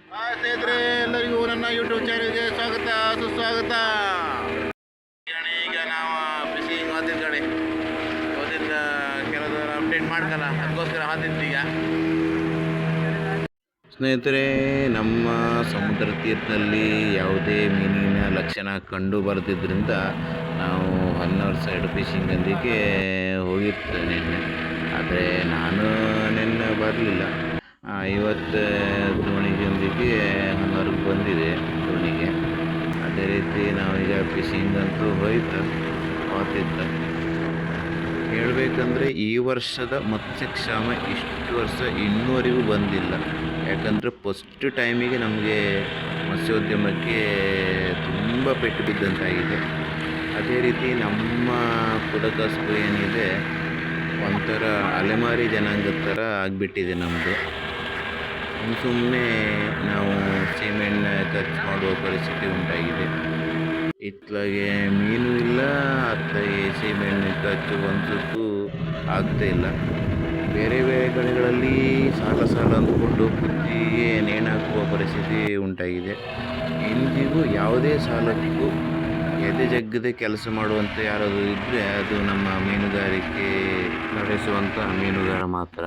ಸ್ನೇಹಿತರೆ, ಎಲ್ಲರಿಗೂ ನನ್ನ ಯೂಟ್ಯೂಬ್ ಚಾನಲ್ಗೆ ಸ್ವಾಗತ ಸುಸ್ವಾಗತ. ಈಗ ನಾವು ಫಿಶಿಂಗ್ ಹೋದಿದ್ದ ಕಡೆ ಹೋದಿಂದ ಕೆಲವು ಅಪ್ಡೇಟ್ ಮಾಡ್ಕಲ್ಲ, ಅದಕ್ಕೋಸ್ಕರ ಹೋದಿದ್ದು ಈಗ. ಸ್ನೇಹಿತರೆ, ನಮ್ಮ ಸಮುದ್ರ ತೀರದಲ್ಲಿ ಯಾವುದೇ ಮೀನಿನ ಲಕ್ಷಣ ಕಂಡು ಬರದಿದ್ದರಿಂದ ನಾವು ಹೊನ್ನಾವರ್ ಸೈಡ್ ಫಿಶಿಂಗ್ ಅಂದಿಗೆ ಹೋಗಿರ್ತೇನೆ ನಿನ್ನೆ. ಆದರೆ ನಾನು ನಿನ್ನೆ ಬರಲಿಲ್ಲ. ಇವತ್ತು ದೋಣಿಗೊಂದಿಗೆ ಹೊನ್ನಾವರ್ಗೆ ಬಂದಿದೆ ದೋಣಿಗೆ. ಅದೇ ರೀತಿ ನಾವೀಗ ಫಿಶಿಂಗ್ ಅಂತೂ ಹೋಯ್ತು ಹೋಗ್ತಿತ್ತು. ಹೇಳಬೇಕಂದ್ರೆ ಈ ವರ್ಷದ ಮತ್ಸ್ಯಕ್ಷಾಮ ಇಷ್ಟು ವರ್ಷ ಇನ್ನೂವರೆಗೂ ಬಂದಿಲ್ಲ. ಯಾಕಂದರೆ ಫಸ್ಟ್ ಟೈಮಿಗೆ ನಮಗೆ ಮತ್ಸ್ಯೋದ್ಯಮಕ್ಕೆ ತುಂಬ ಪೆಟ್ಟು ಬಿದ್ದಂತಾಗಿದೆ. ಅದೇ ರೀತಿ ನಮ್ಮ ಕುಡಕಸ್ಬು ಏನಿದೆ ಒಂಥರ ಅಲೆಮಾರಿ ಜನಾಂಗದ ಥರ ಆಗಿಬಿಟ್ಟಿದೆ ನಮ್ಮದು. ಸುಮ್ಮನೆ ನಾವು ಸೀಮೆಣ್ಣೆ ಖರ್ಚು ಮಾಡುವ ಪರಿಸ್ಥಿತಿ ಉಂಟಾಗಿದೆ. ಇತ್ಲಾಗೆ ಮೀನು ಇಲ್ಲ, ಅತ್ತಾಗೆ ಸೀಮೆಣ್ಣೆ ಖರ್ಚು ಒಂದಕ್ಕೂ ಆಗ್ತಾಯಿಲ್ಲ. ಬೇರೆ ಬೇರೆ ಕಡೆಗಳಲ್ಲಿ ಸಾಲ ಅಂದ್ಕೊಂಡು ಬುದ್ಧಿಗೆ ನೇಣಾಕುವ ಪರಿಸ್ಥಿತಿ ಉಂಟಾಗಿದೆ. ಇಂದಿಗೂ ಯಾವುದೇ ಸಾಲಕ್ಕೂ ಎದೆ ಜಗ್ಗದೆ ಕೆಲಸ ಮಾಡುವಂಥ ಯಾರಾದರೂ ಇದ್ದರೆ ಅದು ನಮ್ಮ ಮೀನುಗಾರಿಕೆ ನಡೆಸುವಂಥ ಮೀನುಗಾರ ಮಾತ್ರ.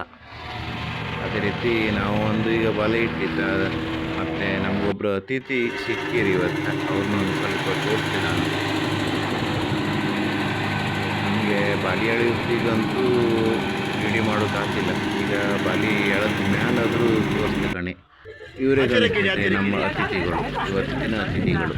ಅದೇ ರೀತಿ ನಾವು ಈಗ ಬಲೆ ಇಟ್ಟಿದ್ದ, ಮತ್ತು ನಮಗೊಬ್ಬರು ಅತಿಥಿ ಸಿಕ್ಕಿರಿ ಇವತ್ತು. ಅವ್ರನ್ನ ಒಂದು ಸ್ವಲ್ಪ ತೋರಿಸ್ತೀನಿ ನಾನು. ನಮಗೆ ಬಾಲಿ ಎಳೆಯುತ್ತಿಗಂತೂ ವಿಡಿಯೋ ಮಾಡೋಕ್ಕಾಗ್ತಿಲ್ಲ. ಈಗ ಬಾಲಿ ಎಳೆದ ಮ್ಯಾಲಾದರೂ ತೋರಿಸ್ದೆ ಕಣೆ. ಇವರೇ ನಮ್ಮ ಅತಿಥಿಗಳು, ಇವತ್ತಿನ ಅತಿಥಿಗಳು.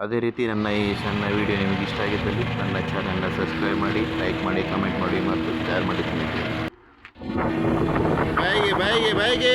ಅದೇ ರೀತಿ ನನ್ನ ಈ ಸಣ್ಣ ವಿಡಿಯೋ ನಿಮಗೆ ಇಷ್ಟ ಆಗಿದ್ದಲ್ಲಿ ನನ್ನ ಚಾನಲ್ನ ಸಬ್ಸ್ಕ್ರೈಬ್ ಮಾಡಿ, ಲೈಕ್ ಮಾಡಿ, ಕಮೆಂಟ್ ಮಾಡಿ ಮತ್ತು ಶೇರ್ ಮಾಡಿ. ಬಾಯಿಗೆ